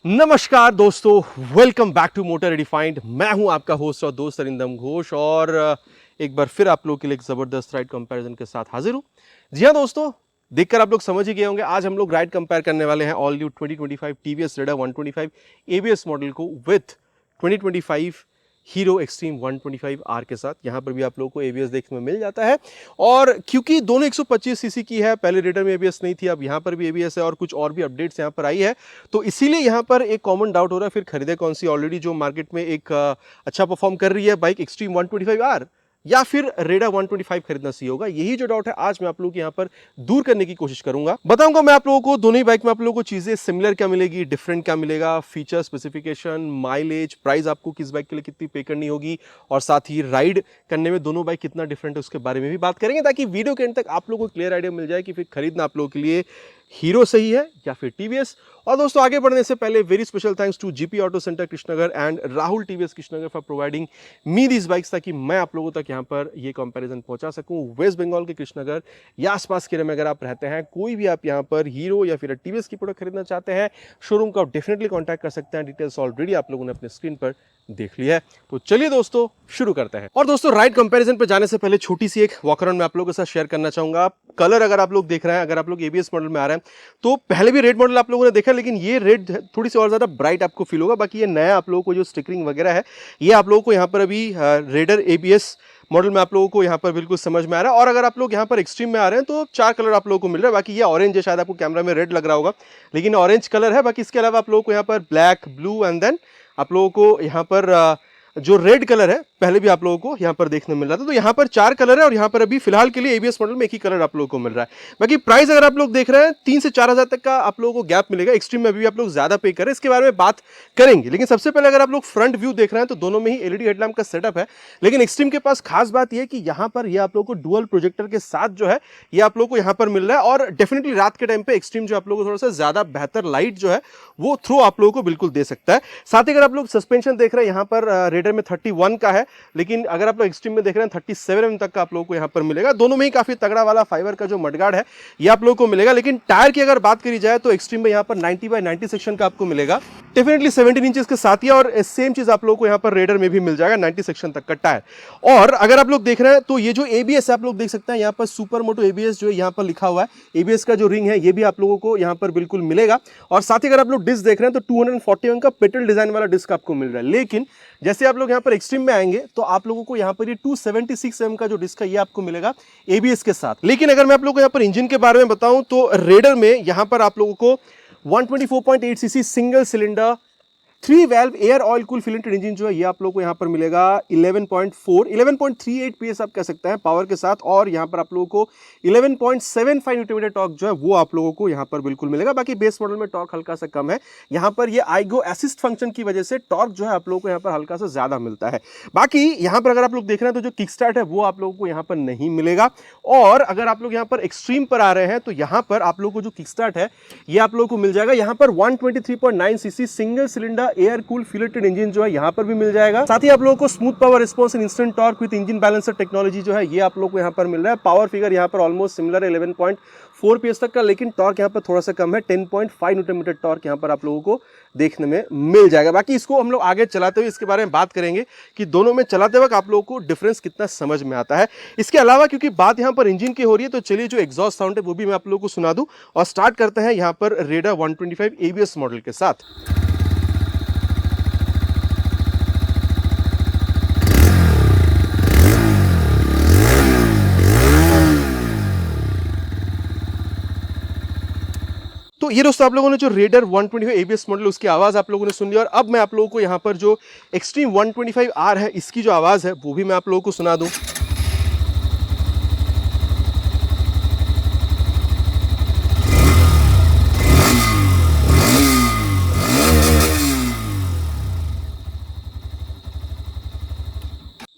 नमस्कार दोस्तों, welcome back to motor redefined. मैं हूं आपका होस्ट और दोस्त अरिंदम घोष और एक बार फिर आप लोगों के लिए एक जबरदस्त राइड कंपैरिजन के साथ हाजिर हूं। जी हां दोस्तों, देखकर आप लोग समझ ही गए होंगे। आज हम लोग राइड कंपेयर करने वाले हैं all new 2025 TVS raider 125 ABS model को विथ 2025 हीरो एक्सट्रीम 125R के साथ। यहाँ पर भी आप लोगों को एबीएस देखने में मिल जाता है और क्योंकि दोनों 125 सीसी की है, पहले रेडर में एबीएस नहीं थी, अब यहाँ पर भी एबीएस है और कुछ और भी अपडेट्स यहाँ पर आई है, तो इसीलिए यहाँ पर एक कॉमन डाउट हो रहा है फिर खरीदे कौन सी। ऑलरेडी जो मार्केट में एक अच्छा परफॉर्म कर रही है बाइक एक्सट्रीम 125R या फिर रेडर 125 खरीदना सही होगा। यही जो डाउट है आज मैं आप लोगों के यहाँ पर दूर करने की कोशिश करूंगा। बताऊंगा मैं आप लोगों को दोनों ही बाइक में आप लोगों को चीजें सिमिलर क्या मिलेगी, डिफरेंट क्या मिलेगा, फीचर स्पेसिफिकेशन, माइलेज, प्राइस आपको किस बाइक के लिए कितनी पे करनी होगी और साथ ही राइड करने में दोनों बाइक कितना डिफरेंट है उसके बारे में भी बात करेंगे, ताकि वीडियो के एंड तक आप लोगों को क्लियर आइडिया मिल जाए कि फिर खरीदना आप लोगों के लिए हीरो सही है या फिर टीवीएस। और दोस्तों आगे बढ़ने से पहले very special thanks to GP auto centre Krishnanagar and Rahul TVS Krishnanagar for providing me these bikes, ताकि मैं आप लोगों तक यहाँ पर ये कंपैरिजन पहुंचा सकूं। वेस्ट बंगाल के कृष्णनगर या आसपास के एरिया में अगर आप रहते हैं, कोई भी आप यहाँ पर हीरो या फिर टीवीएस की प्रोडक्ट खरीदना चाहते हैं, शोरूम को आप डेफिनेटली कॉन्टैक्ट कर सकते हैं। डिटेल्स ऑलरेडी आप लोगों ने अपने स्क्रीन पर देख लिया है, तो चलिए दोस्तों शुरू करते हैं। और दोस्तों राइड कंपैरिजन पे जाने से पहले छोटी सी एक वॉक अराउंड मैं आप लोगों के साथ शेयर करना चाहूंगा। कलर अगर आप लोग देख रहे हैं, अगर आप लोग एबीएस मॉडल में आ रहे हैं तो पहले भी रेड मॉडल आप लोगों ने देखा, लेकिन ये रेड थोड़ी सी और ज्यादा ब्राइट आपको फील होगा। बाकी ये नया आप लोगों को जो स्टिकरिंग वगैरह है ये आप लोगों को यहाँ पर अभी रेडर एबीएस मॉडल में आप लोगों को यहाँ पर बिल्कुल समझ में आ रहा है। और अगर आप लोग यहाँ पर एक्सट्रीम में आ रहे हैं तो चार कलर आप लोगों को मिल रहा है। बाकी ये ऑरेंज है, शायद आपको कैमरा में रेड लग रहा होगा लेकिन ऑरेंज कलर है। बाकी इसके अलावा आप लोगों को यहाँ पर ब्लैक, ब्लू एंड देन आप लोगों को यहाँ पर जो रेड कलर है पहले भी आप लोगों को यहाँ पर देखने मिल रहा था। तो यहाँ पर चार कलर है और यहाँ पर अभी फिलहाल के लिए एबीएस मॉडल में एक ही कलर आप लोगों को मिल रहा है। बाकी प्राइस अगर आप लोग देख रहे हैं 3 से 4 हज़ार तक का आप लोगों को गैप मिलेगा। एक्सट्रीम में अभी आप लोग ज्यादा पे करें, इसके बारे में बात करेंगे। लेकिन सबसे पहले अगर आप लोग फ्रंट व्यू देख रहे हैं तो दोनों में ही एलईडी हेडलैम्प का सेटअप है, लेकिन एक्सट्रीम के पास खास बात यह है कि यहाँ पर ये आप लोगों को डुअल प्रोजेक्टर के साथ जो है ये आप लोगों को यहाँ पर मिल रहा है। और डेफिनेटली रात के टाइम पे एक्सट्रीम जो आप लोगों को थोड़ा सा ज्यादा बेहतर लाइट जो है वो थ्रो आप लोगों को बिल्कुल दे सकता है। साथ ही अगर आप लोग सस्पेंशन देख रहे हैं यहाँ पर रेडर में 31 का है, लेकिन अगर आप लोग एक्सट्रीम में देख रहे हैं 37 तक का आप लोगों को यहाँ पर मिलेगा। दोनों में ही काफी तगड़ा वाला फाइबर का जो मडगार्ड है ये आप लोगों को मिलेगा। लेकिन टायर की अगर बात करी जाए तो एक्सट्रीम में यहाँ पर 90/90 सेक्शन का आपको मिलेगा, डेफिनेटली 17 इंचेस के साथ ही। और सेम चीज आप लोगों को यहाँ पर रेडर में भी मिल जाएगा 90 सेक्शन तक का टायर। और अगर आप लोग देख रहे हैं तो ये जो एबीएस है आप लोग देख सकते हैं यहाँ पर सुपर मोटो एबीएस जो है यहाँ पर लिखा हुआ है, एबीएस का जो रिंग है ये भी आप लोगों को यहाँ पर बिल्कुल मिलेगा। और साथ ही अगर आप लोग डिस्क देख रहे हैं तो 240 का पेटल डिजाइन वाला डिस्क आपको मिल रहा है। लेकिन जैसे आप लोग यहाँ पर एक्सट्रीम में आएंगे तो आप लोगों को यहाँ पर ये 276 mm का जो डिस्क है ये आपको मिलेगा एबीएस के साथ। लेकिन अगर मैं आप लोगों को यहाँ पर इंजन के बारे में बताऊं तो रेडर में यहाँ पर आप लोगों को 124.8 CC single cylinder 3 valve air oil cool फिलेंटेड इंजन जो है ये आप लोगों को यहाँ पर मिलेगा 11.38 पीएस आप कह सकते हैं पावर के साथ। और यहाँ पर आप लोगों को 11.75 न्यूटन मीटर टॉर्क जो है वो आप लोगों को यहाँ पर बिल्कुल मिलेगा। बाकी बेस मॉडल में टॉर्क हल्का सा कम है, यहाँ पर ये आईगो असिस्ट फंक्शन की वजह से टॉर्क जो है आप लोगों को यहाँ पर हल्का सा ज्यादा मिलता है। बाकी यहाँ पर अगर आप लोग देख रहे हैं तो जो किक स्टार्ट है वो आप लोगों को यहाँ पर नहीं मिलेगा। और अगर आप लोग यहाँ पर एक्सट्रीम पर आ रहे हैं तो यहाँ पर आप लोगों को जो किक स्टार्ट है ये आप लोगों को मिल जाएगा। यहाँ पर 123.9 CC single cylinder air cool फिलेटेड इंजन जो है यहाँ पर भी मिल जाएगा। साथ ही आप लोगों को smooth power response and instant torque with engine balancer technology जो है ये आप लोगों को यहाँ पर मिल रहा है। पावर फिगर यहाँ पर ऑलमोस्ट सिमिलर है 11.4 पीएस तक का, लेकिन टॉर्क यहाँ पर थोड़ा सा कम है, 10.5 न्यूटन मीटर टॉर्क यहाँ पर आप लोगों को देखने में मिल जाएगा। बाकी इसको हम लोग आगे चलाते हुए इसके बारे में बात करेंगे कि दोनों में चलाते वक्त आप लोगों को डिफरेंस कितना समझ में आता है। इसके अलावा क्योंकि बात यहाँ पर इंजन की हो रही है तो चलिए जो एग्जॉस्ट साउंड है वो भी मैं आप लोगों को सुना दूं और स्टार्ट करते हैं यहाँ पर रेडर 125 एबीएस मॉडल के साथ। तो ये दोस्तों आप लोगों ने जो रेडर 125 एबीएस मॉडल उसकी आवाज आप लोगों ने सुन ली। और अब मैं आप लोगों को यहाँ पर जो एक्सट्रीम 125R है इसकी जो आवाज है वो भी मैं आप लोगों को सुना दूं।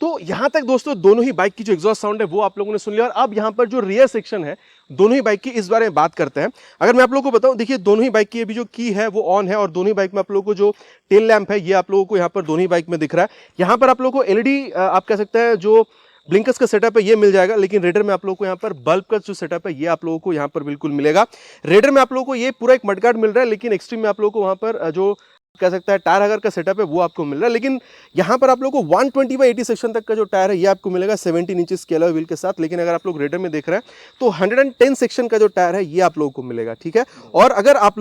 तो यहां तक दोस्तों दोनों ही बाइक की जो एग्जॉस्ट साउंड है वो आप लोगों ने सुन लिया। और अब यहां पर जो रियर सेक्शन है दोनों ही बाइक की इस बारे में बात करते हैं। अगर मैं आप लोगों को बताऊं, देखिए दोनों ही बाइक की अभी जो की है वो ऑन है और दोनों ही बाइक में आप लोगों को जो टेल लैंप है ये आप लोगों को यहाँ पर दोनों ही बाइक में दिख रहा है। यहाँ पर आप लोगों को एलईडी आप कह सकते हैं जो ब्लिंकर्स का सेटअप है ये मिल जाएगा, लेकिन रेडर में आप लोगों को यहाँ पर बल्ब का जो सेटअप है ये आप लोगों को यहाँ पर बिल्कुल मिलेगा। रेडर में आप लोगों को ये पूरा एक मडगार्ड मिल रहा है, लेकिन एक्सट्रीम में आप लोगों को वहाँ पर जो कह सकता है टायर हगर का सेटअप है वो आपको मिल रहा है। लेकिन यहाँ पर आप लोगों को 120/80 सेक्शन तक का जो टायर है ये आपको मिलेगा 17 इंचेस के अलॉय व्हील के साथ। लेकिन अगर आप लोग रेडर में देख रहे हैं तो 110 सेक्शन का जो टायर है ये आप लोगों को मिलेगा, ठीक है। और अगर आप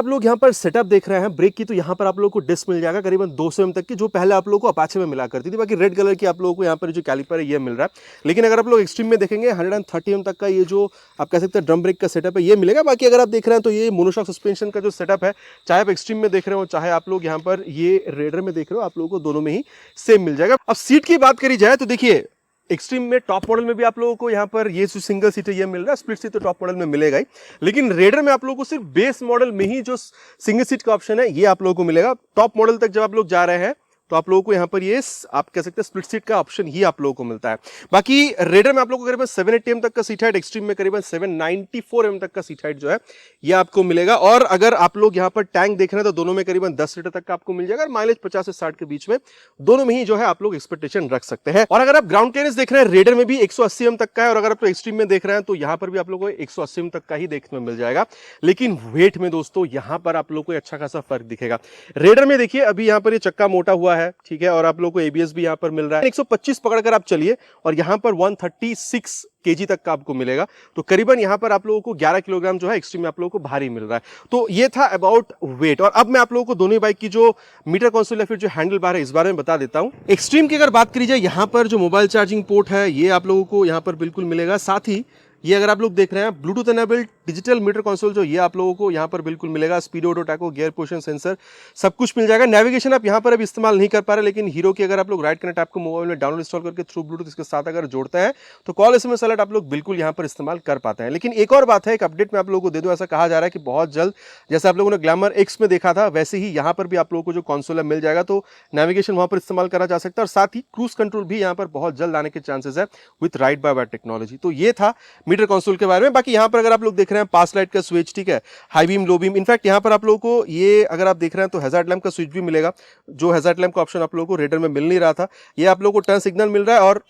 लोग यहाँ पर सेटअप देख रहे हैं ब्रेक की, तो यहाँ पर आप लोगों को डिस्क मिल जाएगा करीबन 200 mm तक की, जो पहले आप लोगों को अपाचे में मिला करती थी। बाकी रेड कलर की आप लोगों को यहाँ पर जो कैलिपर है ये मिल रहा है। लेकिन अगर आप लोग एक्सट्रीम में देखेंगे 130 mm तक का ये जो आप कह सकते हैं ड्रम ब्रेक का सेटअप है ये मिलेगा। बाकी अगर आप देख रहे हैं तो ये मोनोशॉक सस्पेंशन का जो सेटअप है, चाहे आप एक्सट्रीम में देख रहे हो चाहे आप लोग यहाँ पर ये रेडर में देख रहे हो, आप लोगों को दोनों में ही सेम मिल जाएगा। अब सीट की बात करी जाए तो देखिए एक्सट्रीम में टॉप मॉडल में भी आप लोगों को यहाँ पर ये जो सिंगल सीट है ये मिल रहा है, स्प्लिट सीट तो टॉप मॉडल में मिलेगा ही। लेकिन रेडर में आप लोगों को सिर्फ बेस मॉडल में ही जो सिंगल सीट का ऑप्शन है ये आप लोगों को मिलेगा। टॉप मॉडल तक जब आप लोग जा रहे हैं तो आप लोगों को यहाँ पर ये आप कह सकते हैं स्प्लिट सीट का ऑप्शन ही आप लोगों को मिलता है। बाकी रेडर में आप लोगों को करीबन 780 mm तक का सीट हाइट, एक्सट्रीम में करीबन 794 mm तक का सीट हाइट जो है ये आपको मिलेगा। और अगर आप लोग यहाँ पर टैंक देख रहे हैं तो दोनों में करीबन 10 लीटर तक का आपको मिल जाएगा और माइलेज 50 से 60 के बीच में दोनों में ही जो है आप लोग एक्सपेक्टेशन रख सकते हैं। और अगर आप ग्राउंड क्लियरेंस देख रहे हैं रेडर में भी 180 mm तक का है, और अगर आप एक्सट्रीम में देख रहे हैं तो यहाँ पर भी आप लोगों को 180 mm तक का ही देखने में मिल जाएगा। लेकिन वेट में दोस्तों यहाँ पर आप लोग को अच्छा खासा फर्क दिखेगा। रेडर में देखिए अभी यहाँ पर ये चक्का मोटा हुआ है, ठीक है, और आप लोगों को एबीएस भी यहाँ पर मिल रहा है। 125 पकड़कर आप चलिए और यहाँ पर 136 केजी तक का आपको मिलेगा, तो करीबन यहाँ पर आप लोगों को 11 किलोग्राम जो है एक्सट्रीम में आप लोगों को भारी मिल रहा है। तो ये था अबाउट वेट। और अब मैं आप लोगों को दोनों बाइक की जो मीटर कंसोल या फिर जो हैंडल बार है इस बारे में बता देता हूँ। एक्सट्रीम की अगर बात करी जाए, यहाँ पर जो मोबाइल चार्जिंग पोर्ट है ये आप लोगों को यहाँ पर बिल्कुल मिलेगा। साथ ही ये अगर आप लोग देख रहे हैं Bluetooth enabled digital meter console जो ये आप लोगों को यहाँ पर बिल्कुल मिलेगा। Speedometer, taco, gear position sensor सब कुछ मिल जाएगा। नेविगेशन आप यहाँ पर अभी इस्तेमाल नहीं कर पा रहे, लेकिन हीरो की अगर आप लोग राइट कनेक्ट ऐप को मोबाइल में डाउनलोड इंस्टॉल करके थ्रू ब्लूटूथ इसके साथ अगर जोड़ते हैं तो कॉल एसएमएस अलर्ट आप लोग बिल्कुल यहाँ पर इस्तेमाल कर पाते हैं। लेकिन एक और बात है, एक अपडेट मैं आप लोगों को दे दूँ, ऐसा कहा जा रहा है कि बहुत जल्द जैसे आप लोगों ने ग्लैमर एक्स में देखा था वैसे ही यहाँ पर भी आप लोगों को जो कंसोल है मिल जाएगा, तो नेविगेशन वहाँ पर इस्तेमाल करा जा सकता है। और साथ ही क्रूज कंट्रोल भी यहाँ पर बहुत जल्द आने के चांसेस है with ride by wire technology. तो ये था मीटर कंसोल के बारे में। बाकी यहाँ पर अगर आप लोग देख रहे हैं पास लाइट का स्विच, ठीक है, high beam, low beam, in fact यहाँ पर आप लोगों को ये अगर आप देख रहे हैं तो हैजार्ड लैंप का स्विच भी मिलेगा, जो हैजार्ड लैंप का ऑप्शन आप लोगों को रेडर में मिल नहीं रहा था। ये आप लोगों को टर्न सिग्नल मिल रहा है और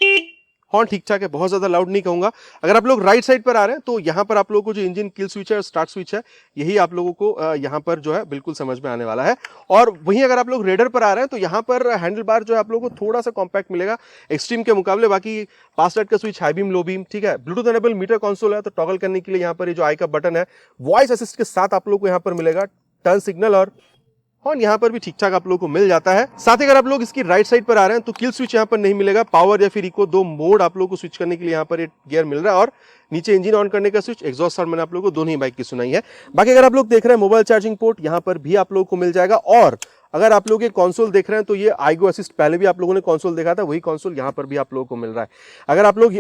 हॉर्न ठीक ठाक है, बहुत ज्यादा लाउड नहीं कहूंगा। अगर आप लोग राइट साइड पर आ रहे हैं तो यहाँ पर आप लोगों को जो इंजन किल स्विच है और स्टार्ट स्विच है यही आप लोगों को यहाँ पर जो है बिल्कुल समझ में आने वाला है। और वहीं अगर आप लोग रेडर पर आ रहे हैं तो यहाँ पर हैंडल बार जो है आप लोगों को थोड़ा सा कॉम्पैक्ट मिलेगा एक्सट्रीम के मुकाबले। बाकी पास लाइट का switch, high beam, low beam, ठीक है, ब्लूटूथ एनेबल मीटर कंसोल है, तो टॉगल करने के लिए यहाँ पर ये जो आई का बटन है वॉइस असिस्ट के साथ आप लोग को यहाँ पर मिलेगा। टर्न सिग्नल और हॉर्न यहाँ पर भी ठीक ठाक आप लोगों को मिल जाता है। साथ ही अगर आप लोग इसकी राइट साइड पर आ रहे हैं तो किल स्विच यहाँ पर नहीं मिलेगा। पावर या फिर इको दो मोड आप लोगों को स्विच करने के लिए यहाँ पर एक गियर मिल रहा है और नीचे इंजन ऑन करने का स्विच, एग्जॉस्ट साउंड मैंने आप लोगों को दोनों ही बाइक की सुनाई है। बाकी अगर आप लोग देख रहे हैं मोबाइल चार्जिंग पोर्ट यहाँ पर भी आप लोगों को मिल जाएगा। और अगर आप लोग ये कंसोल देख रहे हैं तो ये आईगो असिस्ट पहले भी आप लोगों ने कंसोल देखा था, वही कंसोल यहाँ पर भी आप लोगों को मिल रहा है। अगर आप लोग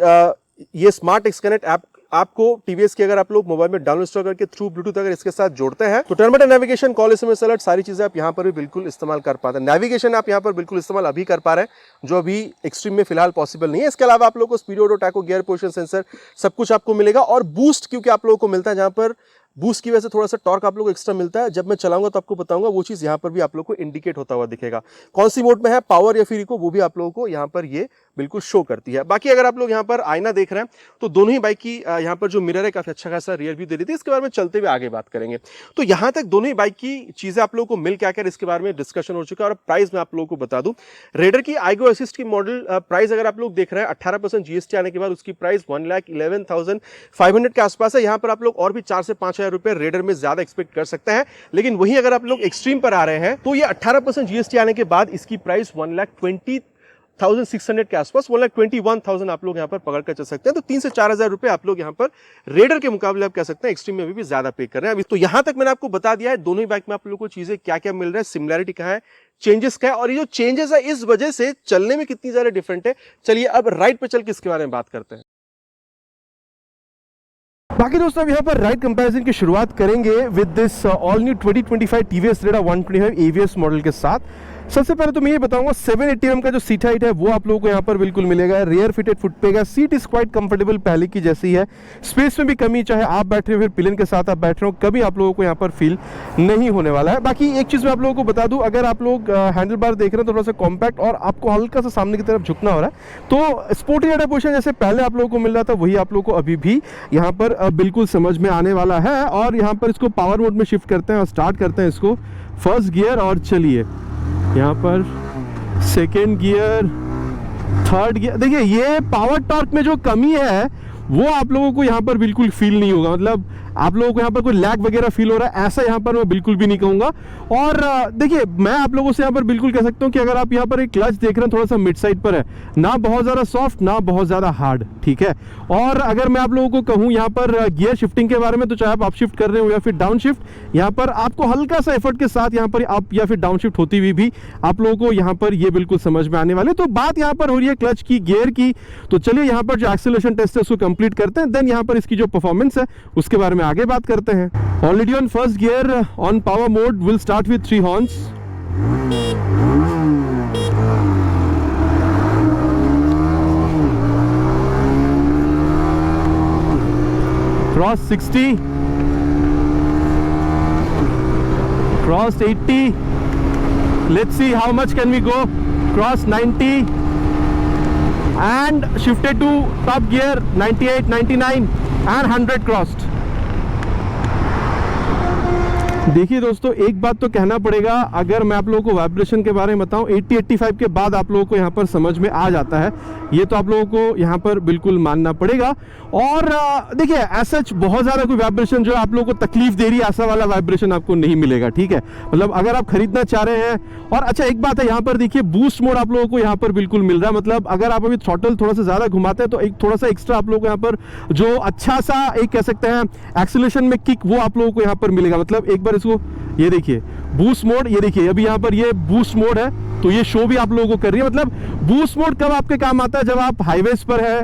ये स्मार्ट एक्स कनेक्ट ऐप आपको टीवीएस की अगर आप लोग मोबाइल में डाउनलोड इंस्टॉल करके थ्रू ब्लूटूथ अगर इसके साथ जोड़ते हैं तो turn button, navigation, call SMS alert सारी चीजें आप यहाँ पर भी बिल्कुल इस्तेमाल कर पाते हैं। नेविगेशन आप यहाँ पर बिल्कुल इस्तेमाल अभी कर पा रहे हैं जो अभी एक्सट्रीम में फिलहाल पॉसिबल नहीं है। इसके अलावा आप लोग को speedometer, taco, gear position sensor सब कुछ आपको मिलेगा। और बूस्ट क्योंकि आप लोगों को मिलता है, जहां पर बूस्ट की वजह से थोड़ा सा टॉर्क आप लोग एक्स्ट्रा मिलता है। जब मैं चलाऊंगा तो आपको बताऊंगा, वो चीज यहाँ पर भी आप लोग को इंडिकेट होता हुआ दिखेगा। कौन सी मोड में है, पावर या फिर इको, वो भी आप लोगों को यहाँ पर ये बिल्कुल शो करती है। बाकी अगर आप लोग यहाँ पर आईना देख रहे हैं तो दोनों ही बाइक की यहाँ पर जो मिरर है काफी अच्छा खासा रियर व्यू दे रही थी। इसके बारे में चलते हुए आगे बात करेंगे। तो यहाँ तक दोनों ही बाइक की चीजें आप लोगों को मिल क्या क्या इसके बारे में डिस्कशन हो चुका है। और प्राइस मैं आप लोगों को बता दूं, रेडर की आईगो असिस्ट की मॉडल प्राइस अगर आप लोग देख रहे हैं 18% जीएसटी आने के बाद उसकी प्राइस 1,11,500 के आसपास है। यहाँ पर आप लोग और भी 4 से 5 हज़ार रुपए रेडर में ज्यादा एक्सपेक्ट कर सकते हैं। लेकिन वहीं अगर आप लोग एक्सट्रीम पर आ रहे हैं तो ये 18% जीएसटी आने के बाद इसकी प्राइस 1,20,600 के आसपास, 1,21,000 आप लोग यहाँ पर पकड़ कर चल सकते हैं। तो 3 से 4 हज़ार रुपए आप लोग यहाँ पर रेडर के मुकाबले आप कह सकते हैं एक्सट्रीम में भी ज्यादा पे कर रहे हैं अभी। तो यहाँ तक मैंने आपको बता दिया है दोनों ही बाइक में आप लोगों को चीजें क्या क्या मिल रहा है, सिमिलरिटी कहाँ है, चेंजेस क्या है, और ये जो चेंजेस है इस वजह से चलने में कितनी ज्यादा डिफरेंट है। चलिए अब राइड पे चल के इसके बारे में बात करते हैं। बाकी दोस्तों अब यहाँ पर राइड कंपैरिजन की शुरुआत करेंगे with this all new 2025 TVS raider 125 ABS model के साथ। सबसे पहले तो मैं ये बताऊंगा 780 mm का जो सीट हाइट है वो आप लोगों को यहाँ पर बिल्कुल मिलेगा। रियर फिटेड फुट पे का सीट इज क्वाइट कंफर्टेबल, पहले की जैसी है। स्पेस में भी कमी, चाहे आप बैठ रहे हो फिर पिलियन के साथ आप बैठ रहे हो, कभी आप लोगों को यहाँ पर फील नहीं होने वाला है। बाकी एक चीज़ मैं आप लोगों को बता दूं, अगर आप लोग हैंडल बार देख रहे हैं तो थोड़ा सा कॉम्पैक्ट और आपको हल्का सा सामने की तरफ झुकना हो रहा है, तो स्पोर्टी राइडर पोजीशन जैसे पहले आप लोगों को मिल रहा था वही आप लोगों को अभी भी यहाँ पर बिल्कुल समझ में आने वाला है। और यहाँ पर इसको पावर मोड में शिफ्ट करते हैं और स्टार्ट करते हैं इसको फर्स्ट गियर और चलिए यहाँ पर सेकेंड गियर, थर्ड गियर। देखिए ये पावर टॉर्क में जो कमी है वो आप लोगों को यहाँ पर बिल्कुल फील नहीं होगा, मतलब आप लोगों को यहाँ पर कोई लैग वगैरह फील हो रहा है ऐसा यहाँ पर मैं बिल्कुल भी नहीं कहूँगा। और देखिए मैं आप लोगों से यहाँ पर बिल्कुल कह सकता हूँ कि अगर आप यहाँ पर एक क्लच देख रहे हैं थोड़ा सा मिड साइड पर है, ना बहुत ज़्यादा सॉफ्ट ना बहुत ज़्यादा हार्ड, ठीक है। और अगर मैं आप लोगों को कहूँ यहाँ पर गियर शिफ्टिंग के बारे में, तो चाहे आप शिफ्ट कर रहे हो या फिर डाउन शिफ्ट, यहाँ पर आपको हल्का सा एफर्ट के साथ यहाँ पर आप या फिर डाउन शिफ्ट होती हुई भी आप लोगों को यहाँ पर ये बिल्कुल समझ में आने वाले। तो बात यहाँ पर हो रही है क्लच की, गियर की, तो चलिए यहाँ पर जो एक्सेलरेशन टेस्ट है उसको कंप्लीट करते हैं, देन यहाँ पर इसकी जो परफॉर्मेंस है उसके बारे में आगे बात करते हैं। Already on first gear on power mode, we'll start with 3 horns. Cross 60, crossed 80. Let's see how much can we go. Cross 90 and shifted to top gear 98, 99 and 100 crossed. देखिए दोस्तों एक बात तो कहना पड़ेगा, अगर मैं आप लोगों को वाइब्रेशन के बारे में बताऊं 80-85 के बाद आप लोगों को यहाँ पर समझ में आ जाता है, ये तो आप लोगों को यहाँ पर बिल्कुल मानना पड़ेगा। और देखिए ऐसा बहुत ज़्यादा कोई वाइब्रेशन जो आप लोगों को तकलीफ दे रही है ऐसा वाला वाइब्रेशन आपको नहीं मिलेगा, ठीक है। मतलब अगर आप खरीदना चाह रहे हैं, और अच्छा एक बात है यहाँ पर देखिए बूस्ट मोड आप लोगों को यहाँ पर बिल्कुल मिल रहा है, मतलब अगर आप अभी थ्रॉटल थोड़ा सा ज़्यादा घुमाते हैं तो एक थोड़ा सा एक्स्ट्रा आप लोगों को यहाँ पर जो अच्छा सा एक कह सकते हैं एक्सीलरेशन में किक वो आप लोगों को यहाँ पर मिलेगा। मतलब एक बार इसको ये देखिए बूस्ट मोड, ये देखिए अभी यहाँ पर ये बूस्ट मोड है तो ये शो भी आप लोगों को कर रही है। मतलब बूस्ट मोड कब आपके काम आता है, जब आप हाईवेज पर है,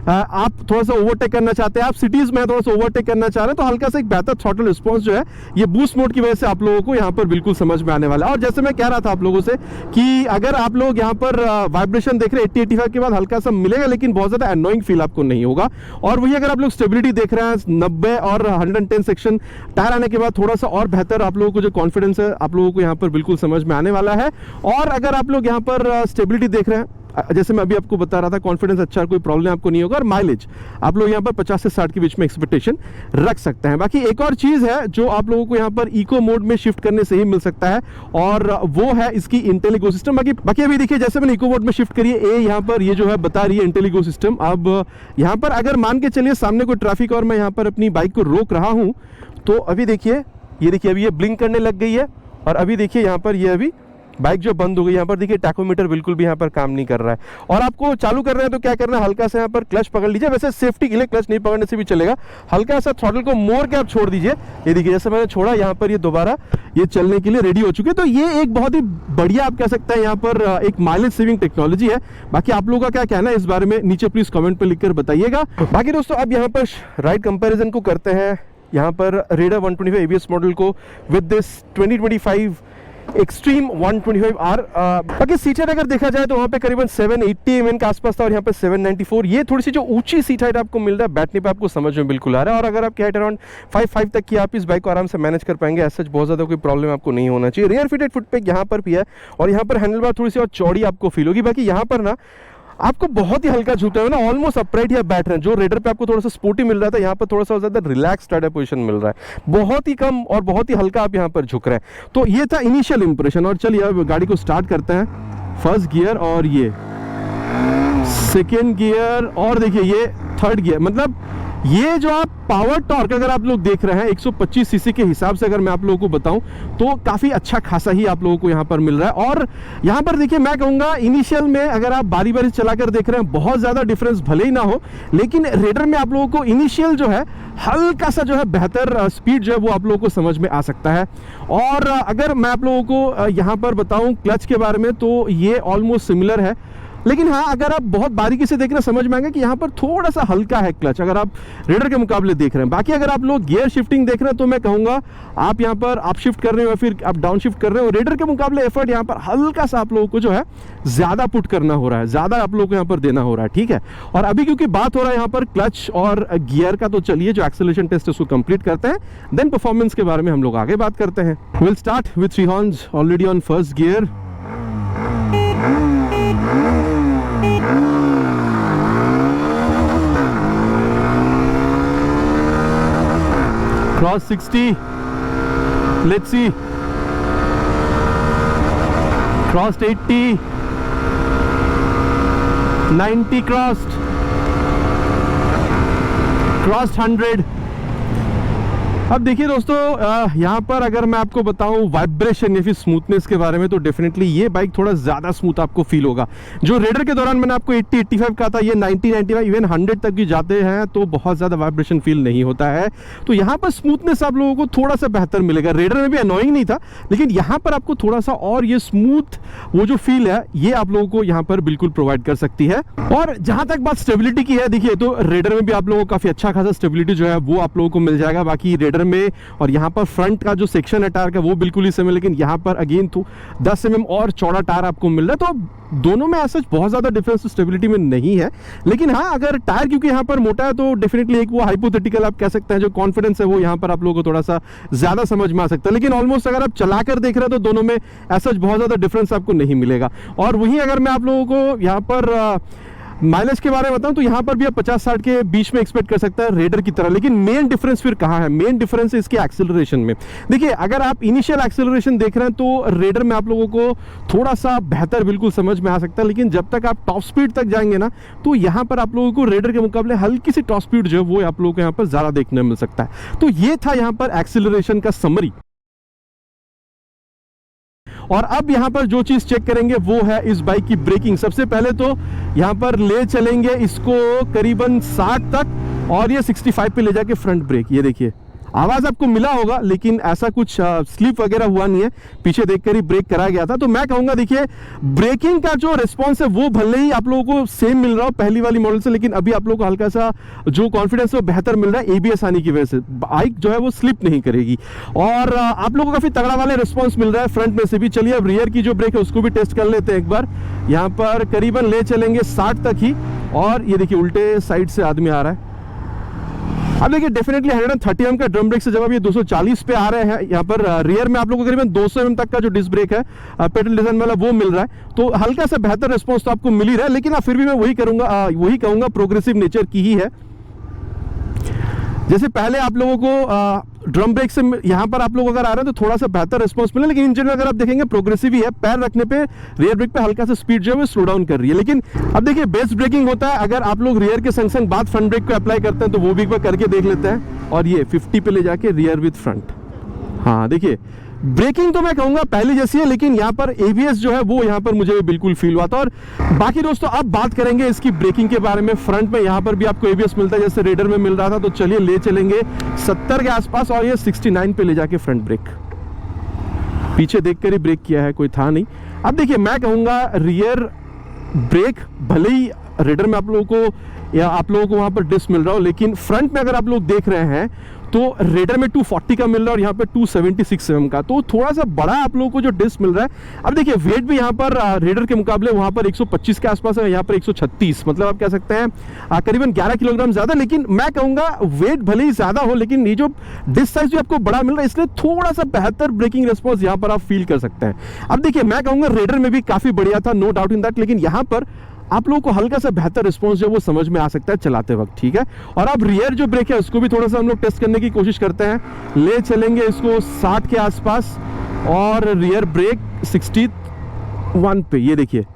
आप थोड़ा सा ओवरटेक करना चाहते हैं, आप सिटीज में थोड़ा सा ओवरटेक करना चाह रहे हैं, तो हल्का सा एक बेहतर थ्रॉटल रिस्पांस जो है ये बूस्ट मोड की वजह से आप लोगों को यहाँ पर बिल्कुल समझ में आने वाला है। और जैसे मैं कह रहा था आप लोगों से कि अगर आप लोग यहाँ पर वाइब्रेशन देख रहे हैं 80-85 के बाद हल्का सा मिलेगा, लेकिन बहुत ज्यादा एनोइंग फील आपको नहीं होगा। और वही अगर आप लोग स्टेबिलिटी देख रहे हैं 90 और 110 सेक्शन टायर आने के बाद थोड़ा सा और बेहतर आप लोगों को जो कॉन्फिडेंस है आप लोगों को यहाँ पर बिल्कुल समझ में आने वाला है। और अगर आप लोग यहाँ पर स्टेबिलिटी देख रहे हैं, जैसे मैं अभी आपको बता रहा था कॉन्फिडेंस अच्छा, कोई प्रॉब्लम आपको नहीं होगा। और माइलेज आप लोग यहाँ पर 50 से 60 के बीच में एक्सपेक्टेशन रख सकते हैं। बाकी एक और चीज़ है जो आप लोगों को यहाँ पर इको मोड में शिफ्ट करने से ही मिल सकता है, और वो है इसकी इंटेल इकोसिस्टम। बाकी अभी देखिए जैसे मैंने इको मोड में शिफ्ट करिए, ए यहाँ पर ये जो है बता रही है इंटेल इकोसिस्टम। अब यहाँ पर अगर मान के चलिए सामने कोई ट्रैफिक और मैं यहाँ पर अपनी बाइक को रोक रहा हूँ, तो अभी देखिए ये देखिए अभी ये ब्लिंक करने लग गई है, और अभी देखिए यहाँ पर ये अभी बाइक जो बंद हो गई। यहाँ पर देखिए टैकोमीटर बिल्कुल भी यहाँ पर काम नहीं कर रहा है। और आपको चालू करना है तो क्या करना है, हल्का सा यहाँ पर क्लच पकड़ लीजिए। वैसे सेफ्टी के लिए क्लच नहीं पकड़ने से भी चलेगा, हल्का सा थ्रॉटल को मोड़ के आप छोड़ दीजिए। ये देखिए जैसे मैंने छोड़ा यहाँ पर ये दोबारा ये चलने के लिए रेडी हो चुके हैं। तो ये एक बहुत ही बढ़िया आप कह सकते हैं यहाँ पर एक माइलेज सेविंग टेक्नोलॉजी है। बाकी आप लोगों का क्या कहना है इस बारे में नीचे प्लीज कमेंट पर लिखकर बताइएगा। बाकी दोस्तों अब यहाँ पर राइड कंपेरिजन को करते हैं यहाँ पर रेडर 125 ABS मॉडल को विद दिस 2025 एक्सट्रीम 125R। बाकी सीट हाइट अगर देखा जाए तो वहाँ पे करीबन 780 mm के आसपास था, और यहाँ पे 794। ये थोड़ी सी जो ऊंची सीट हाइट आपको मिल रहा है बैठने पे आपको समझ में बिल्कुल आ रहा है। और अगर आपकी हाइट अराउंड 5'5" तक की आप इस बाइक को आराम से मैनेज कर पाएंगे, ऐसा बहुत ज़्यादा कोई प्रॉब्लम आपको नहीं होना चाहिए। रियर फिटेड फुटपैक यहाँ पर भी है, और यहाँ पर हैंडल बार थोड़ी सी और चौड़ी आपको फील होगी। बाकी यहाँ पर ना आपको बहुत ही हल्का झुकता है ना, ऑलमोस्ट अपराइट या बैठ रहे हैं। जो रेडर पे आपको थोड़ा सा स्पोर्टी मिल रहा था, यहाँ पर थोड़ा सा ज्यादा रिलैक्स स्टार्टर पोजीशन मिल रहा है, बहुत ही कम और बहुत ही हल्का आप यहाँ पर झुक रहे हैं। तो ये था इनिशियल इंप्रेशन। और चलिए अब गाड़ी को स्टार्ट करते हैं। फर्स्ट गियर और ये सेकेंड गियर, और देखिए ये थर्ड गियर। मतलब ये जो आप पावर टॉर्क अगर आप लोग देख रहे हैं 125 सीसी के हिसाब से अगर मैं आप लोगों को बताऊं तो काफ़ी अच्छा खासा ही आप लोगों को यहाँ पर मिल रहा है। और यहाँ पर देखिए मैं कहूँगा इनिशियल में अगर आप बारी बारी चलाकर देख रहे हैं बहुत ज़्यादा डिफरेंस भले ही ना हो, लेकिन रेडर में आप लोगों को इनिशियल जो है हल्का सा जो है बेहतर स्पीड जो है वो आप लोगों को समझ में आ सकता है। और अगर मैं आप लोगों को यहाँ पर बताऊँ क्लच के बारे में तो ये ऑलमोस्ट सिमिलर है, लेकिन हाँ अगर आप बहुत बारीकी से देख रहे हैं समझ में आएगा कि यहाँ पर थोड़ा सा हल्का है क्लच अगर आप रेडर के मुकाबले देख रहे हैं। बाकी अगर आप लोग गियर शिफ्टिंग देख रहे हैं तो मैं कहूँगा आप यहाँ पर अप शिफ्ट कर रहे हो या फिर आप डाउन शिफ्ट कर रहे हो, रेडर के मुकाबले एफर्ट यहाँ पर हल्का सा आप लोगों को जो है ज़्यादा पुट करना हो रहा है, ज़्यादा आप लोगों को यहाँ पर देना हो रहा है, ठीक है। और अभी क्योंकि बात हो रहा है यहाँ पर क्लच और गियर का, तो चलिए जो एक्सेलरेशन टेस्ट है उसको कंप्लीट करते हैं, देन परफॉर्मेंस के बारे में हम लोग आगे बात करते हैं। Will start with 3 horns already on first gear. Cross 60. Let's see. Crossed 80, 90 crossed 100। अब देखिए दोस्तों, यहाँ पर अगर मैं आपको बताऊं वाइब्रेशन या फिर स्मूथनेस के बारे में, तो डेफिनेटली ये बाइक थोड़ा ज़्यादा स्मूथ आपको फील होगा। जो रेडर के दौरान मैंने आपको 80-85 कहा था, ये 90-95 इवन 100 तक भी जाते हैं तो बहुत ज़्यादा वाइब्रेशन फील नहीं होता है। तो यहाँ पर स्मूथनेस आप लोगों को थोड़ा सा बेहतर मिलेगा। रेडर में भी अनोइंग नहीं था, लेकिन यहाँ पर आपको थोड़ा सा और ये स्मूथ वो जो फील है ये आप लोगों को यहाँ पर बिल्कुल प्रोवाइड कर सकती है। और जहाँ तक बात स्टेबिलिटी की है, देखिए तो रेडर में भी आप लोगों को काफ़ी अच्छा खासा स्टेबिलिटी जो है वो आप लोगों को मिल जाएगा। बाकी रेडर में और यहाँ पर फ्रंट का जो सेक्शन है टायर का वो बिल्कुल ही सेम है, लेकिन यहाँ पर अगेन तो 10 mm और चौड़ा टायर आपको मिल रहा है। तो दोनों में ऐसा बहुत ज़्यादा डिफरेंस स्टेबिलिटी में नहीं है, लेकिन हाँ अगर टायर क्योंकि यहाँ पर मोटा है तो डेफिनेटली एक वो हाइपोथेटिकल आप कह सकते हैं जो कॉन्फिडेंस है वो यहाँ पर आप लोगों को थोड़ा सा ज़्यादा समझ में आ सकता है। लेकिन ऑलमोस्ट अगर आप चला कर देख रहे हैं तो दोनों में ऐसा बहुत ज़्यादा डिफरेंस आपको नहीं मिलेगा। और वहीं अगर मैं आप लोगों को यहाँ पर माइलेज के बारे में बताऊं तो यहाँ पर भी आप 50-60 के बीच में एक्सपेक्ट कर सकता है रेडर की तरह। लेकिन मेन डिफरेंस फिर कहाँ है? मेन डिफरेंस है इसके एक्सेलरेशन में। देखिए अगर आप इनिशियल एक्सेलरेशन देख रहे हैं तो रेडर में आप लोगों को थोड़ा सा बेहतर बिल्कुल समझ में आ सकता है, लेकिन जब तक आप टॉप स्पीड तक जाएंगे ना तो यहाँ पर आप लोगों को रेडर के मुकाबले हल्की सी टॉप स्पीड जो है वो आप लोगों को यहाँ पर ज़्यादा देखने मिल सकता है। तो ये था यहाँ पर एक्सेलरेशन का समरी। और अब यहाँ पर जो चीज चेक करेंगे वो है इस बाइक की ब्रेकिंग। सबसे पहले तो यहाँ पर ले चलेंगे इसको करीबन 60 तक और ये 65 पे ले जाके फ्रंट ब्रेक। ये देखिए आवाज आपको मिला होगा, लेकिन ऐसा कुछ स्लिप वगैरह हुआ नहीं है, पीछे देखकर ही ब्रेक कराया गया था। तो मैं कहूंगा देखिए ब्रेकिंग का जो रिस्पॉन्स है वो भले ही आप लोगों को सेम मिल रहा हो पहली वाली मॉडल से, लेकिन अभी आप लोगों को हल्का सा जो कॉन्फिडेंस है वो बेहतर मिल रहा है एबीएस आने की वजह से। बाइक जो है वो स्लिप नहीं करेगी और आप लोगों को काफी तगड़ा वाले रिस्पॉन्स मिल रहा है फ्रंट में से भी। चलिए अब रियर की जो ब्रेक है उसको भी टेस्ट कर लेते हैं एक बार। यहाँ पर करीबन ले चलेंगे 60 तक ही और ये देखिए उल्टे साइड से आदमी आ रहा है। अब देखिए डेफिनेटली 130 mm का ड्रम ब्रेक से जब आप ये 240 पे आ रहे हैं, यहाँ पर रियर में आप लोगों को करीबन 200 mm तक का जो डिस्क ब्रेक है पेडल डिजाइन वाला वो मिल रहा है। तो हल्का सा बेहतर रिस्पॉन्स तो आपको मिल ही रहा है, लेकिन फिर भी मैं वही कहूंगा प्रोग्रेसिव नेचर की ही है। जैसे पहले आप लोगों को ड्रम ब्रेक से यहाँ पर आप लोग अगर आ रहे हैं तो थोड़ा सा बेहतर रिस्पॉन्स मिला, लेकिन इंजन में अगर आप देखेंगे प्रोग्रेसिव ही है। पैर रखने पे रियर ब्रेक पे हल्का सा स्पीड जो है वो स्लो डाउन कर रही है। लेकिन अब देखिए बेस्ट ब्रेकिंग होता है अगर आप लोग रियर के संग संग बाद फ्रंट ब्रेक को अप्लाई करते हैं, तो वो भी एक बार करके देख लेते हैं। और ये 50 पे ले जाके रियर विद फ्रंट। हाँ देखिए ब्रेकिंग तो मैं कहूंगा पहले जैसी है, लेकिन यहाँ पर एबीएस जो है वो यहाँ पर मुझे बिल्कुल फील हुआ था। और बाकी दोस्तों अब बात करेंगे इसकी ब्रेकिंग के बारे में। फ्रंट में यहाँ पर भी आपको एबीएस मिलता है जैसे रेडर में मिल रहा था। तो चलिए ले चलेंगे 70 के आसपास और ये 69 पे ले जाके फ्रंट ब्रेक। पीछे देखकर ही ब्रेक किया है, कोई था नहीं। अब देखिए मैं कहूंगा रियर ब्रेक भले ही रेडर में आप लोगों को वहां पर डिस्क मिल रहा हो, लेकिन फ्रंट में अगर आप लोग देख रहे हैं तो रेडर में 240 का मिल रहा है और यहाँ पे 276 mm का, तो थोड़ा सा बड़ा आप लोगों को जो डिस्क मिल रहा है। अब देखिए वेट भी यहाँ पर रेडर के मुकाबले वहाँ पर 125 के आसपास है, यहाँ पर 136, मतलब आप कह सकते हैं करीबन 11 किलोग्राम ज़्यादा। लेकिन मैं कहूँगा वेट भले ही ज़्यादा हो, लेकिन ये जो डिस्क साइज भी आपको बड़ा मिल रहा है इसलिए थोड़ा सा बेहतर ब्रेकिंग रिस्पॉन्स यहाँ पर आप फील कर सकते हैं। अब देखिए मैं कहूँगा रेडर में भी काफ़ी बढ़िया था, नो डाउट इन दैट, लेकिन यहाँ पर आप लोगों को हल्का सा बेहतर रिस्पॉन्स जो वो समझ में आ सकता है चलाते वक्त, ठीक है। और अब रियर जो ब्रेक है उसको भी थोड़ा सा हम लोग टेस्ट करने की कोशिश करते हैं। ले चलेंगे इसको 60 के आसपास और रियर ब्रेक 61 पे। ये देखिए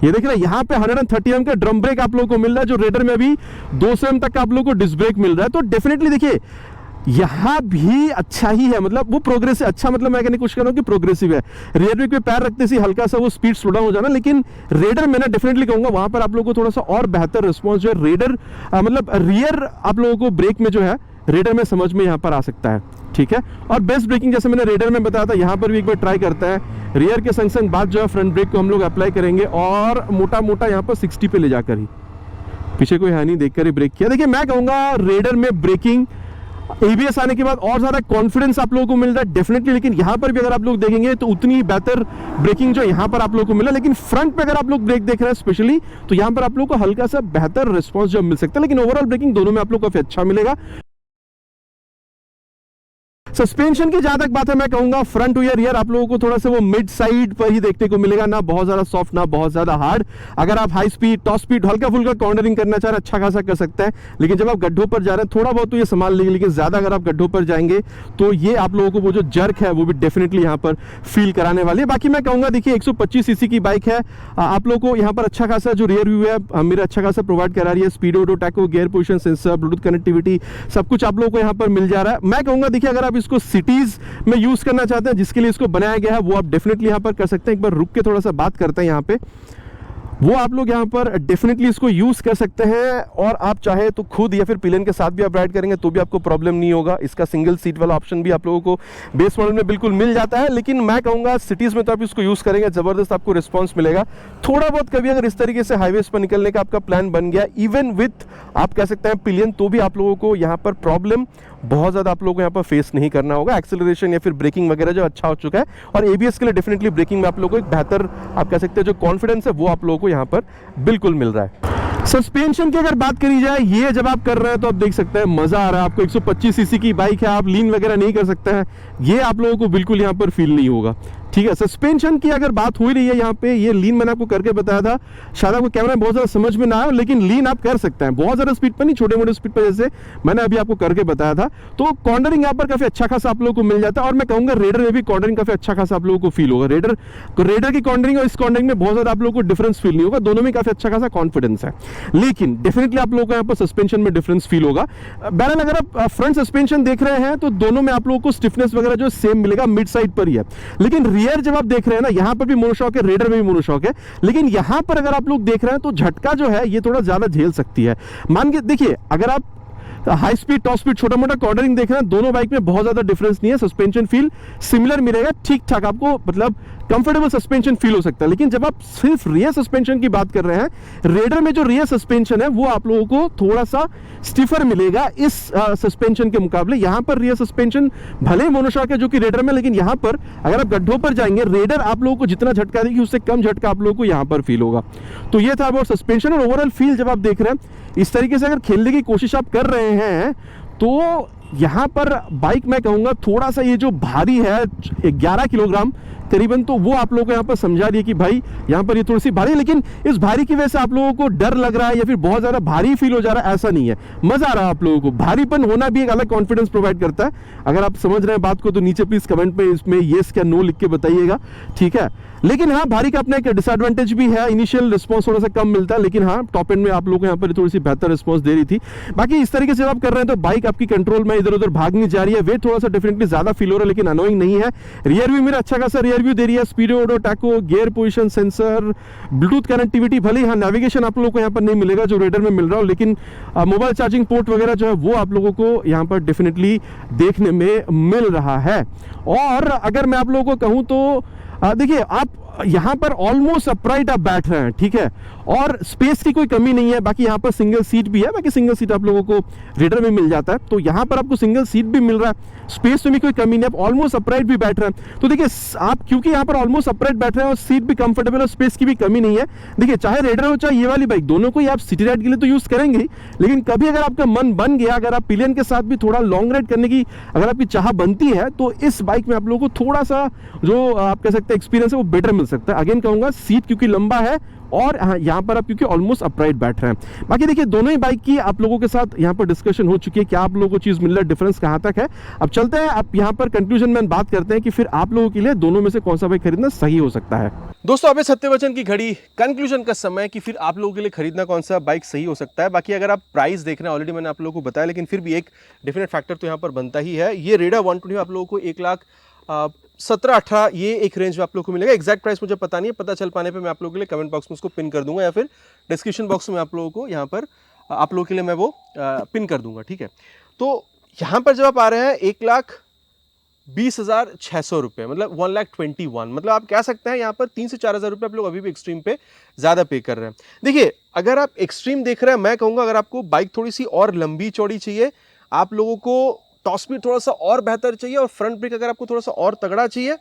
ये देख रहे हैं यहाँ पे 130 mm का ड्रम ब्रेक आप लोगों को मिल रहा है, जो रेडर में भी 200 mm तक का आप लोगों को डिस्क ब्रेक मिल रहा है। तो डेफिनेटली देखिए यहाँ भी अच्छा ही है, मतलब वो प्रोग्रेसिव अच्छा, मतलब मैं कहने की कोशिश कर रहा हूँ कि प्रोग्रेसिव है। रियर ब्रेक पे पैर रखते से हल्का सा वो स्पीड स्लो डाउन हो जाना, लेकिन रेडर में ना डेफिनेटली कहूंगा वहां पर आप लोगों को थोड़ा सा और बेहतर रिस्पॉन्स जो है रेडर मतलब रियर आप लोगों को ब्रेक में जो है रेडर में समझ में यहाँ पर आ सकता है, ठीक है। और बेस्ट ब्रेकिंग जैसे मैंने रेडर में बताया था यहाँ पर भी एक बार ट्राई करता है। रियर के संग संग बाद जो है फ्रंट ब्रेक को हम लोग अप्लाई करेंगे और मोटा मोटा यहाँ पर 60 पे ले जाकर ही, पीछे कोई है नहीं, देखकर ही ब्रेक किया। देखिए मैं कहूंगा रेडर में ब्रेकिंग एबीएस आने के बाद और ज्यादा कॉन्फिडेंस आप लोगों को मिल रहा है डेफिनेटली, लेकिन यहां पर भी अगर आप लोग देखेंगे तो उतनी ही बेहतर ब्रेकिंग जो यहां पर आप लोगों को मिला। लेकिन फ्रंट पे अगर आप लोग ब्रेक देख रहे हैं स्पेशली, तो यहां पर आप लोग को हल्का सा बेहतर रिस्पॉन्स जो मिल सकता है, लेकिन ओवरऑल ब्रेकिंग दोनों में आप लोग को काफी अच्छा मिलेगा। सस्पेंशन की जहां तक बात है, मैं कहूंगा फ्रंट टू रियर आप लोगों को थोड़ा सा वो मिड साइड पर ही देखने को मिलेगा, ना बहुत ज्यादा सॉफ्ट ना बहुत ज्यादा हार्ड। अगर आप हाई स्पीड टॉप स्पीड हल्का फुल्का कॉर्नरिंग करना चाह रहे हैं, अच्छा खासा कर सकते हैं, लेकिन जब आप गड्ढों पर जा रहे हैं थोड़ा बहुत तो ये संभाल लेंगे, लेकिन ज्यादा अगर आप गड्ढों पर जाएंगे तो ये आप लोगों को वो जो जर्क है वो भी डेफिनेटली यहाँ पर फील कराने वाली है। बाकी मैं कहूंगा देखिए 125 सीसी की बाइक है, आप लोगों को यहाँ पर अच्छा खासा जो रियर व्यू है मेरा अच्छा खासा प्रोवाइड करा रही है, speedometer, taco, gear position sensor, Bluetooth connectivity, सब कुछ आप लोगों को यहाँ पर मिल जा रहा है। मैं कहूंगा देखिए अगर आप इसको सिटीज में यूज करना चाहते हैं, जिसके लिए इसको बनाया गया है, वो आप डेफिनेटली यहाँ पर कर सकते हैं। एक बार रुक के थोड़ा सा बात करते हैं यहाँ पे, वो आप लोग यहाँ पर डेफिनेटली इसको यूज कर सकते हैं, और आप चाहे तो खुद या फिर पिलियन के साथ भी आप राइड करेंगे तो भी आपको प्रॉब्लम नहीं होगा। इसका सिंगल सीट वाला ऑप्शन भी आप लोगों को बेस मॉडल में बिल्कुल मिल जाता है, लेकिन मैं कहूँगा सिटीज में तो आप इसको यूज करेंगे जबरदस्त आपको रिस्पॉन्स मिलेगा। थोड़ा बहुत कभी अगर इस तरीके से हाईवेज पर निकलने का आपका प्लान बन गया इवन विथ आप कह सकते हैं पिलियन, तो भी आप लोगों को यहाँ पर प्रॉब्लम बहुत ज़्यादा आप लोगों को यहाँ पर फेस नहीं करना होगा। एक्सेलरेशन या फिर ब्रेकिंग वगैरह जो अच्छा हो चुका है, और एबीएस के लिए डेफिनेटली ब्रेकिंग में आप लोगों को एक बेहतर आप कह सकते हैं जो कॉन्फिडेंस है वो आप लोगों को यहाँ पर बिल्कुल मिल रहा है। सस्पेंशन की अगर बात करी जाए, ये जब आप कर रहे हैं तो आप देख सकते हैं मजा आ रहा है आपको। 125 सीसी की बाइक है, आप लीन वगैरह नहीं कर सकते हैं, ये आप लोगों को बिल्कुल यहाँ पर फील नहीं होगा। ठीक है, सस्पेंशन की अगर बात हो रही है यहाँ पे, ये लीन मैंने आपको करके बताया था, शायद आपको कैमरा में बहुत ज्यादा समझ में ना आया, लेकिन लीन आप कर सकते हैं बहुत ज्यादा स्पीड पर नहीं, छोटे मोटे स्पीड पर, जैसे मैंने अभी आपको करके बताया था। तो कॉर्नरिंग यहाँ पर काफी अच्छा खासा आप लोगों को मिल जाता है, और मैं कहूंगा रेडर में भी कॉर्नरिंग काफी अच्छा खासा आप लोगों को फील होगा। रेडर की कॉर्नरिंग और इस कॉर्नरिंग में बहुत ज्यादा आप लोगों को डिफरेंस फील नहीं होगा, दोनों में काफी अच्छा खासा कॉन्फिडेंस है, लेकिन डेफिनेटली आप लोगों को यहाँ पर सस्पेंशन में डिफरेंस फील होगा। बहरहाल अगर आप फ्रंट सस्पेंशन देख रहे हैं तो दोनों में आप लोगों को स्टिफनेस वगैरह जो सेम मिलेगा, मिड साइड पर ही है, लेकिन रियर जब आप देख रहे हैं ना, यहां पर भी मोनोशॉक है, रेडर में भी मोनोशॉक है, लेकिन यहां पर अगर आप लोग देख रहे हैं तो झटका जो है ये थोड़ा ज्यादा झेल सकती है। मान के देखिए अगर आप हाई स्पीड टॉप स्पीड छोटा मोटा कॉर्नरिंग देख रहे हैं, दोनों बाइक में बहुत ज्यादा डिफरेंस नहीं है, सस्पेंशन फील सिमिलर मिलेगा, ठीक ठाक आपको मतलब कंफर्टेबल सस्पेंशन फील हो सकता है। लेकिन जब आप सिर्फ रियर सस्पेंशन की बात कर रहे हैं, रेडर में जो रियर सस्पेंशन है वो आप लोगों को थोड़ा सा स्टिफर मिलेगा इस सस्पेंशन के मुकाबले। यहां पर रियर सस्पेंशन भले ही मोनोशॉक है जो कि रेडर में, लेकिन यहां पर अगर आप गड्ढों पर जाएंगे, रेडर आप लोगों को जितना झटका देगी उससे कम झटका आप लोगों को यहां पर फील होगा। तो ये था अबाउट सस्पेंशन। और ओवरऑल फील जब आप देख रहे हैं इस तरीके से अगर खेलने की कोशिश आप कर रहे हैं, तो यहां पर बाइक मैं कहूंगा थोड़ा सा ये जो भारी है 11 किलोग्राम करीबन, तो वो आप लोगों को यहाँ पर समझा रही है कि भाई यहाँ पर ये थोड़ी सी भारी है, लेकिन इस भारी की वजह से आप लोगों को डर लग रहा है या फिर बहुत ज्यादा भारी फील हो जा रहा है, ऐसा नहीं है, मजा आ रहा है आप लोगों को। भारीपन होना भी एक अलग कॉन्फिडेंस प्रोवाइड करता है। अगर आप समझ रहे हैं बात को तो नीचे प्लीज कमेंट में इसमें येस क्या नो लिख के बताइएगा, ठीक है। लेकिन हाँ, भारी का अपना एक डिसएडवांटेज भी है, इनिशियल रिस्पॉन्स थोड़ा सा कम मिलता है, लेकिन हाँ टॉप एंड में आप लोगों को यहाँ पर थोड़ी सी बेहतर रिस्पॉन्स दे रही थी। बाकी इस तरीके से आप कर रहे हैं तो बाइक आपकी कंट्रोल में इधर उधर भागनी जा रही है, वेट थोड़ा सा डेफिनेटली ज्यादा फील हो रहा है, लेकिन अनोइंग नहीं है। रियर व्यू मेरा अच्छा खासा रियर व्यू दे रही है, speedometer, taco, gear position sensor, Bluetooth connectivity, भले ही हाँ नेविगेशन आप लोगों को यहाँ पर नहीं मिलेगा जो रेडर में मिल रहा हो, लेकिन मोबाइल चार्जिंग पोर्ट वगैरह जो है वो आप लोगों को यहाँ पर डेफिनेटली देखने में मिल रहा है। और अगर मैं आप लोगों को कहूँ तो देखिए आप यहां पर ऑलमोस्ट अपराइट आप बैठ रहे हैं, ठीक है, और स्पेस की कोई कमी नहीं है। बाकी यहां पर सिंगल सीट भी है, बाकी सिंगल सीट आप लोगों को रेडर में मिल जाता है, तो यहां पर आपको सिंगल सीट भी मिल रहा है, स्पेस में भी कोई कमी नहीं है, आप ऑलमोस्ट अपराइट भी बैठ रहे हैं। तो देखिए आप क्योंकि यहां पर ऑलमोस्ट अपराइट बैठ रहे हैं और सीट भी कंफर्टेबल और स्पेस की भी कमी नहीं है, देखिए चाहे रेडर हो चाहे ये वाली बाइक, दोनों को ही आप सिटी राइड के लिए तो यूज करेंगे ही, लेकिन कभी अगर आपका मन बन गया, अगर आप पिलियन के साथ भी थोड़ा लॉन्ग राइड करने की अगर आपकी चाह बनती है, तो इस बाइक में आप लोगों को थोड़ा सा जो आप कह सकते हैं एक्सपीरियंस है वो बेटर मिल सकता है। अगेन कहूंगा सीट क्योंकि लंबा है और यहाँ पर आप क्योंकि ऑलमोस्ट अपराइट बैठ रहे हैं। बाकी देखिए दोनों ही बाइक की आप लोगों के साथ यहाँ पर डिस्कशन हो चुकी है, क्या आप लोगों को चीज मिल रहा है, डिफरेंस कहां तक है। अब चलते हैं आप यहाँ पर कंक्लूजन में बात करते हैं कि फिर आप लोगों के लिए दोनों में से कौन सा बाइक खरीदना सही हो सकता है। दोस्तों अब सत्यवचन की घड़ी कंक्लूजन का समय कि फिर आप लोगों के लिए खरीदना कौन सा बाइक सही हो सकता है। बाकी अगर आप प्राइस देख रहे हैं, ऑलरेडी मैंने आप लोगों को बताया, लेकिन फिर भी एक डेफिनेट फैक्टर तो यहाँ पर बनता ही है। ये रेडा 120 आप लोगों को 1,17,18 ये एक रेंज में आप लोगों को मिलेगा। एग्जैक्ट प्राइस मुझे पता नहीं है, पता चल पाने पे मैं आप लोगों के लिए कमेंट बॉक्स में उसको पिन कर दूंगा या फिर डिस्क्रिप्शन बॉक्स में आप लोगों को यहाँ पर आप लोगों के लिए मैं वो पिन कर दूंगा, ठीक है। तो यहाँ पर जब आप आ रहे हैं 1,20,600 रुपये, मतलब 1,21,000, मतलब आप कह सकते हैं यहाँ पर 3 से 4,000 रुपये आप लोग अभी भी एक्सट्रीम पे ज़्यादा पे कर रहे हैं। देखिए अगर आप एक्सट्रीम देख रहे हैं, मैं कहूँगा अगर आपको बाइक थोड़ी सी और लंबी चौड़ी चाहिए, आप लोगों को टॉप स्पीड थोड़ा सा और बेहतर चाहिए और फ्रंट ब्रेक अगर आपको थोड़ा सा और तगड़ा चाहिए,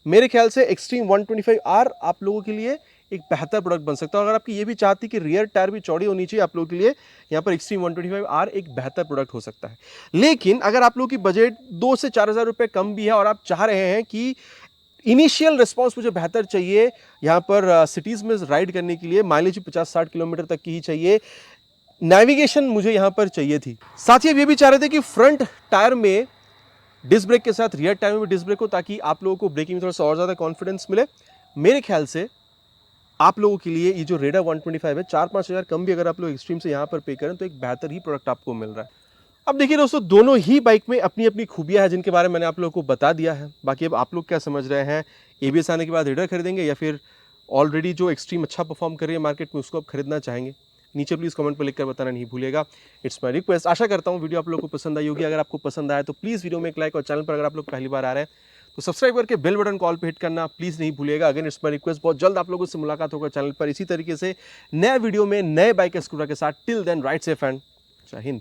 मेरे ख्याल से एक्सट्रीम 125R आप लोगों के लिए एक बेहतर प्रोडक्ट बन सकता है। और अगर आपकी ये भी चाहती कि रियर टायर भी चौड़ी होनी चाहिए आप लोगों के लिए, यहाँ पर एक्सट्रीम 125R एक बेहतर प्रोडक्ट हो सकता है। लेकिन अगर आप लोगों की बजट 2 से 4,000 रुपये कम भी है और आप चाह रहे हैं कि इनिशियल रिस्पॉन्स मुझे बेहतर चाहिए, यहाँ पर सिटीज़ में राइड करने के लिए माइलेज 50-60 किलोमीटर तक की ही चाहिए, नेविगेशन मुझे यहाँ पर चाहिए थी, साथ ही अब ये भी चाह रहे थे कि फ्रंट टायर में डिस्क ब्रेक के साथ रियर टायर में भी डिस्क ब्रेक हो, ताकि आप लोगों को ब्रेकिंग में थोड़ा सा और ज़्यादा कॉन्फिडेंस मिले। मेरे ख्याल से आप लोगों के लिए ये जो रेडर 125 है, 4-5 हज़ार कम भी अगर आप लोग एक्सट्रीम से यहाँ पर पे करें तो एक बेहतर ही प्रोडक्ट आपको मिल रहा है। अब देखिए दोस्तों, दोनों ही बाइक में अपनी अपनी खूबियां हैं जिनके बारे में मैंने आप लोगों को बता दिया है। बाकी अब आप लोग क्या समझ रहे हैं, एबीएस आने के बाद रेडर खरीदेंगे या फिर ऑलरेडी जो एक्सट्रीम अच्छा परफॉर्म कर रही है मार्केट में उसको आप खरीदना चाहेंगे? नीचे प्लीज़ कमेंट पर लिखकर बताना नहीं भूलिएगा। It's my request. आशा करता हूँ वीडियो आप लोगों को पसंद आई होगी। अगर आपको पसंद आया तो प्लीज़ वीडियो में एक लाइक, और चैनल पर अगर आप लोग पहली बार आ रहे हैं तो सब्सक्राइब करके बेल बटन कॉल पे हिट करना प्लीज़ नहीं भूलिएगा। Again it's my request. बहुत जल्द आप लोगों से मुलाकात होगा चैनल पर इसी तरीके से नए वीडियो में नए बाइक स्कूटर के साथ। Till then ride safe and Jai Hind.